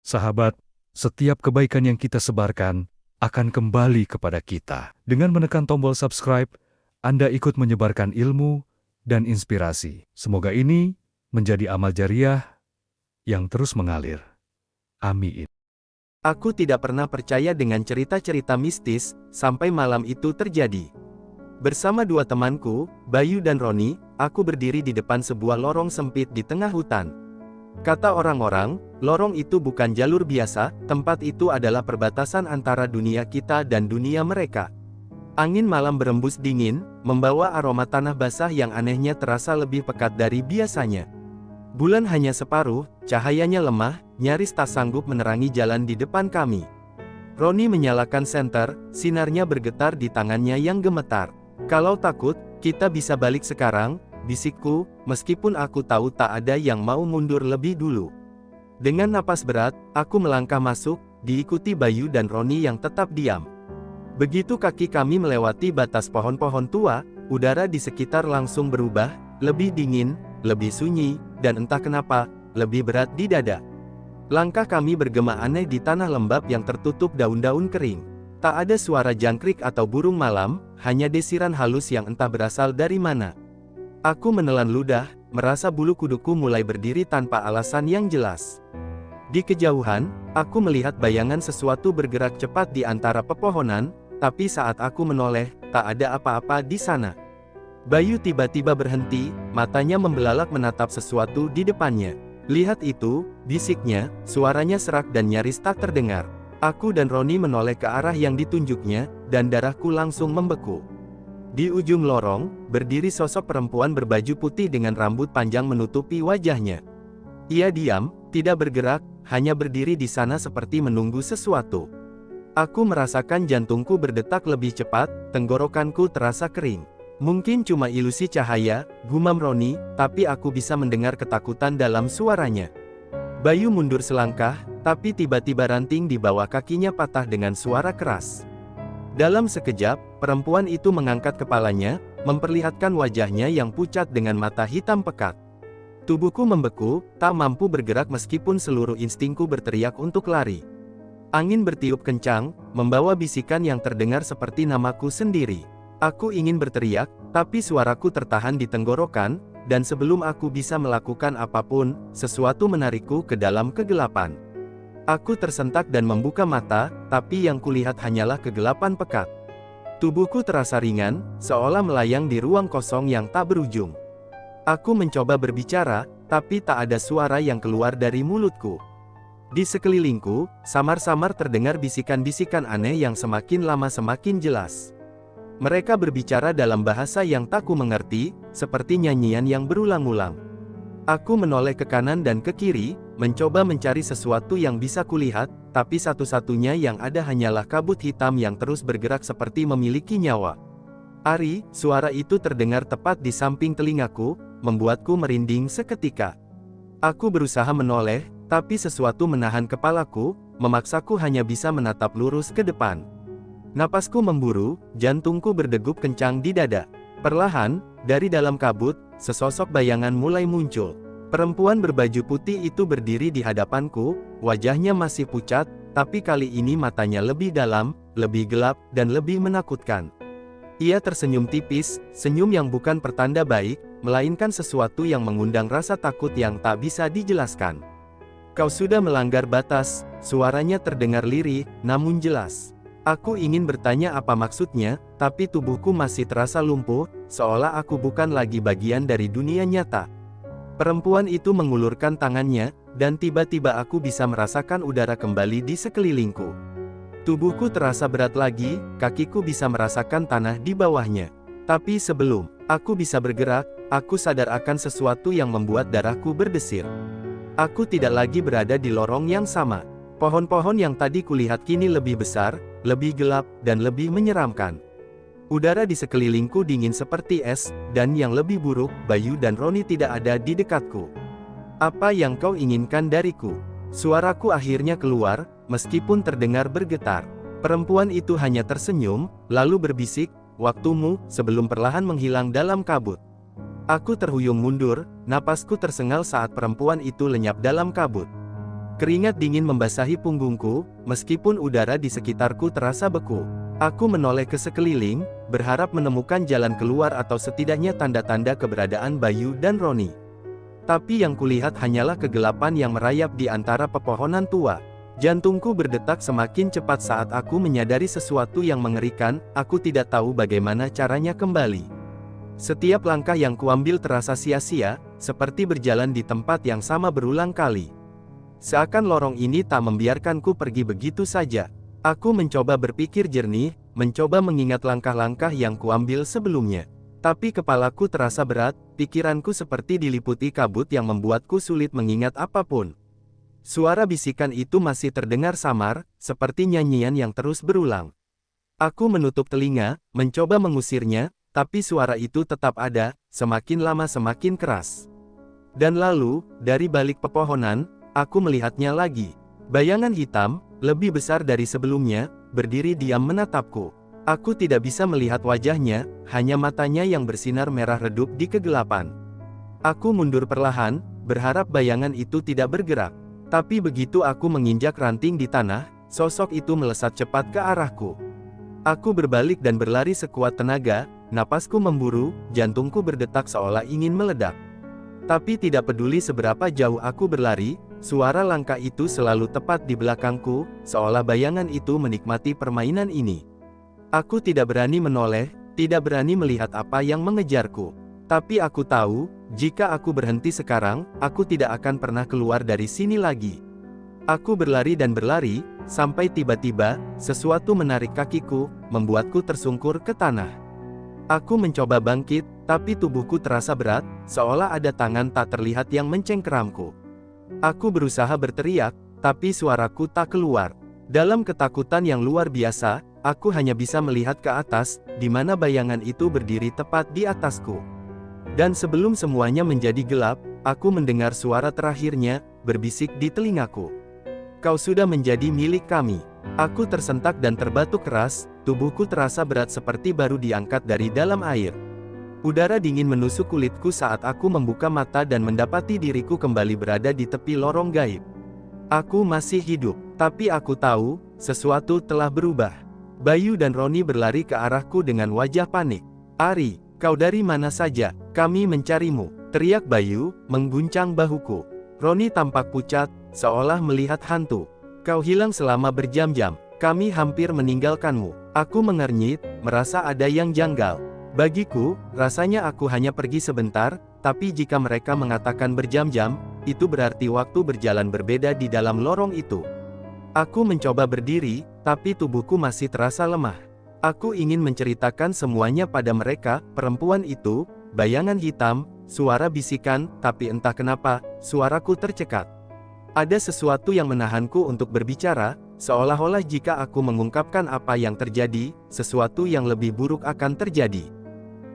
Sahabat, setiap kebaikan yang kita sebarkan akan kembali kepada kita. Dengan menekan tombol subscribe, Anda ikut menyebarkan ilmu dan inspirasi. Semoga ini menjadi amal jariah yang terus mengalir. Amin. Aku tidak pernah percaya dengan cerita-cerita mistis, sampai malam itu terjadi. Bersama dua temanku, Bayu dan Roni, aku berdiri di depan sebuah lorong sempit di tengah hutan. Kata orang-orang, lorong itu bukan jalur biasa, tempat itu adalah perbatasan antara dunia kita dan dunia mereka. Angin malam berembus dingin, membawa aroma tanah basah yang anehnya terasa lebih pekat dari biasanya. Bulan hanya separuh, cahayanya lemah, nyaris tak sanggup menerangi jalan di depan kami. Roni menyalakan senter, sinarnya bergetar di tangannya yang gemetar. "Kalau takut, kita bisa balik sekarang," bisikku, meskipun aku tahu tak ada yang mau mundur lebih dulu. Dengan napas berat, aku melangkah masuk, diikuti Bayu dan Roni yang tetap diam. Begitu kaki kami melewati batas pohon-pohon tua, udara di sekitar langsung berubah, lebih dingin, lebih sunyi, dan entah kenapa, lebih berat di dada. Langkah kami bergema aneh di tanah lembab yang tertutup daun-daun kering. Tak ada suara jangkrik atau burung malam, hanya desiran halus yang entah berasal dari mana. Aku menelan ludah, merasa bulu kuduku mulai berdiri tanpa alasan yang jelas. Di kejauhan, aku melihat bayangan sesuatu bergerak cepat di antara pepohonan, tapi saat aku menoleh, tak ada apa-apa di sana. Bayu tiba-tiba berhenti, matanya membelalak menatap sesuatu di depannya. "Lihat itu," bisiknya, suaranya serak dan nyaris tak terdengar. Aku dan Roni menoleh ke arah yang ditunjuknya, dan darahku langsung membeku. Di ujung lorong, berdiri sosok perempuan berbaju putih dengan rambut panjang menutupi wajahnya. Ia diam, tidak bergerak, hanya berdiri di sana seperti menunggu sesuatu. Aku merasakan jantungku berdetak lebih cepat, tenggorokanku terasa kering. "Mungkin cuma ilusi cahaya," gumam Roni, tapi aku bisa mendengar ketakutan dalam suaranya. Bayu mundur selangkah, tapi tiba-tiba ranting di bawah kakinya patah dengan suara keras. Dalam sekejap, perempuan itu mengangkat kepalanya, memperlihatkan wajahnya yang pucat dengan mata hitam pekat. Tubuhku membeku, tak mampu bergerak meskipun seluruh instingku berteriak untuk lari. Angin bertiup kencang, membawa bisikan yang terdengar seperti namaku sendiri. Aku ingin berteriak, tapi suaraku tertahan di tenggorokan, dan sebelum aku bisa melakukan apapun, sesuatu menarikku ke dalam kegelapan. Aku tersentak dan membuka mata, tapi yang kulihat hanyalah kegelapan pekat. Tubuhku terasa ringan, seolah melayang di ruang kosong yang tak berujung. Aku mencoba berbicara, tapi tak ada suara yang keluar dari mulutku. Di sekelilingku, samar-samar terdengar bisikan-bisikan aneh yang semakin lama semakin jelas. Mereka berbicara dalam bahasa yang tak ku mengerti, seperti nyanyian yang berulang-ulang. Aku menoleh ke kanan dan ke kiri, mencoba mencari sesuatu yang bisa kulihat, tapi satu-satunya yang ada hanyalah kabut hitam yang terus bergerak seperti memiliki nyawa. "Ari," suara itu terdengar tepat di samping telingaku, membuatku merinding seketika. Aku berusaha menoleh, tapi sesuatu menahan kepalaku, memaksaku hanya bisa menatap lurus ke depan. Napasku memburu, jantungku berdegup kencang di dada. Perlahan, dari dalam kabut, sesosok bayangan mulai muncul. Perempuan berbaju putih itu berdiri di hadapanku, wajahnya masih pucat, tapi kali ini matanya lebih dalam, lebih gelap, dan lebih menakutkan. Ia tersenyum tipis, senyum yang bukan pertanda baik, melainkan sesuatu yang mengundang rasa takut yang tak bisa dijelaskan. "Kau sudah melanggar batas," suaranya terdengar lirih, namun jelas. Aku ingin bertanya apa maksudnya, tapi tubuhku masih terasa lumpuh, seolah aku bukan lagi bagian dari dunia nyata. Perempuan itu mengulurkan tangannya, dan tiba-tiba aku bisa merasakan udara kembali di sekelilingku. Tubuhku terasa berat lagi, kakiku bisa merasakan tanah di bawahnya. Tapi sebelum aku bisa bergerak, aku sadar akan sesuatu yang membuat darahku berdesir. Aku tidak lagi berada di lorong yang sama. Pohon-pohon yang tadi kulihat kini lebih besar, lebih gelap, dan lebih menyeramkan. Udara di sekelilingku dingin seperti es, dan yang lebih buruk, Bayu dan Roni tidak ada di dekatku. "Apa yang kau inginkan dariku?" Suaraku akhirnya keluar, meskipun terdengar bergetar. Perempuan itu hanya tersenyum, lalu berbisik, "Waktumu," sebelum perlahan menghilang dalam kabut. Aku terhuyung mundur, napasku tersengal saat perempuan itu lenyap dalam kabut. Keringat dingin membasahi punggungku, meskipun udara di sekitarku terasa beku. Aku menoleh ke sekeliling, berharap menemukan jalan keluar atau setidaknya tanda-tanda keberadaan Bayu dan Roni. Tapi yang kulihat hanyalah kegelapan yang merayap di antara pepohonan tua. Jantungku berdetak semakin cepat saat aku menyadari sesuatu yang mengerikan, aku tidak tahu bagaimana caranya kembali. Setiap langkah yang kuambil terasa sia-sia, seperti berjalan di tempat yang sama berulang kali. Seakan lorong ini tak membiarkanku pergi begitu saja. Aku mencoba berpikir jernih, mencoba mengingat langkah-langkah yang kuambil sebelumnya. Tapi kepalaku terasa berat, pikiranku seperti diliputi kabut yang membuatku sulit mengingat apapun. Suara bisikan itu masih terdengar samar, seperti nyanyian yang terus berulang. Aku menutup telinga, mencoba mengusirnya, tapi suara itu tetap ada, semakin lama semakin keras. Dan lalu, dari balik pepohonan, aku melihatnya lagi. Bayangan hitam, lebih besar dari sebelumnya, berdiri diam menatapku. Aku tidak bisa melihat wajahnya, hanya matanya yang bersinar merah redup di kegelapan. Aku mundur perlahan, berharap bayangan itu tidak bergerak. Tapi begitu aku menginjak ranting di tanah, sosok itu melesat cepat ke arahku. Aku berbalik dan berlari sekuat tenaga, napasku memburu, jantungku berdetak seolah ingin meledak. Tapi tidak peduli seberapa jauh aku berlari, suara langkah itu selalu tepat di belakangku, seolah bayangan itu menikmati permainan ini. Aku tidak berani menoleh, tidak berani melihat apa yang mengejarku. Tapi aku tahu, jika aku berhenti sekarang, aku tidak akan pernah keluar dari sini lagi. Aku berlari dan berlari, sampai tiba-tiba, sesuatu menarik kakiku, membuatku tersungkur ke tanah. Aku mencoba bangkit, tapi tubuhku terasa berat, seolah ada tangan tak terlihat yang mencengkeramku. Aku berusaha berteriak, tapi suaraku tak keluar. Dalam ketakutan yang luar biasa, aku hanya bisa melihat ke atas, di mana bayangan itu berdiri tepat di atasku. Dan sebelum semuanya menjadi gelap, aku mendengar suara terakhirnya, berbisik di telingaku. Kau sudah menjadi milik kami. Aku tersentak dan terbatuk keras, tubuhku terasa berat seperti baru diangkat dari dalam air. Udara dingin menusuk kulitku saat aku membuka mata dan mendapati diriku kembali berada di tepi lorong gaib. Aku masih hidup, tapi aku tahu, sesuatu telah berubah. Bayu dan Roni berlari ke arahku dengan wajah panik. "Ari, kau dari mana saja? Kami mencarimu," teriak Bayu, mengguncang bahuku. Roni tampak pucat, seolah melihat hantu. "Kau hilang selama berjam-jam, kami hampir meninggalkanmu." Aku mengernyit, merasa ada yang janggal. Bagiku, rasanya aku hanya pergi sebentar, tapi jika mereka mengatakan berjam-jam, itu berarti waktu berjalan berbeda di dalam lorong itu. Aku mencoba berdiri, tapi tubuhku masih terasa lemah. Aku ingin menceritakan semuanya pada mereka, perempuan itu, bayangan hitam, suara bisikan, tapi entah kenapa, suaraku tercekat. Ada sesuatu yang menahanku untuk berbicara, seolah-olah jika aku mengungkapkan apa yang terjadi, sesuatu yang lebih buruk akan terjadi.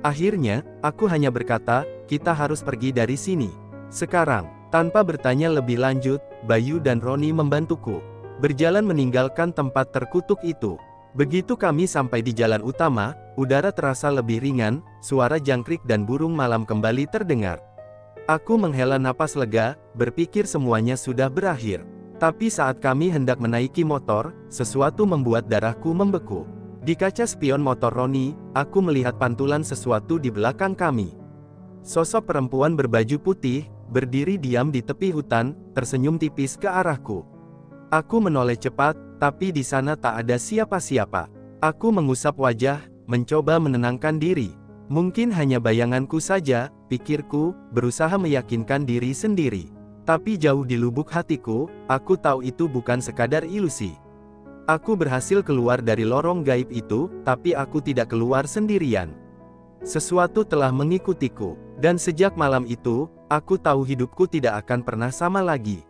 Akhirnya, aku hanya berkata, "Kita harus pergi dari sini sekarang." Tanpa bertanya lebih lanjut, Bayu dan Roni membantuku berjalan meninggalkan tempat terkutuk itu. Begitu kami sampai di jalan utama, udara terasa lebih ringan, suara jangkrik dan burung malam kembali terdengar. Aku menghela napas lega, berpikir semuanya sudah berakhir. Tapi saat kami hendak menaiki motor, sesuatu membuat darahku membeku. Di kaca spion motor Roni, aku melihat pantulan sesuatu di belakang kami. Sosok perempuan berbaju putih, berdiri diam di tepi hutan, tersenyum tipis ke arahku. Aku menoleh cepat, tapi di sana tak ada siapa-siapa. Aku mengusap wajah, mencoba menenangkan diri. Mungkin hanya bayanganku saja, pikirku, berusaha meyakinkan diri sendiri. Tapi jauh di lubuk hatiku, aku tahu itu bukan sekadar ilusi. Aku berhasil keluar dari lorong gaib itu, tapi aku tidak keluar sendirian. Sesuatu telah mengikutiku, dan sejak malam itu, aku tahu hidupku tidak akan pernah sama lagi.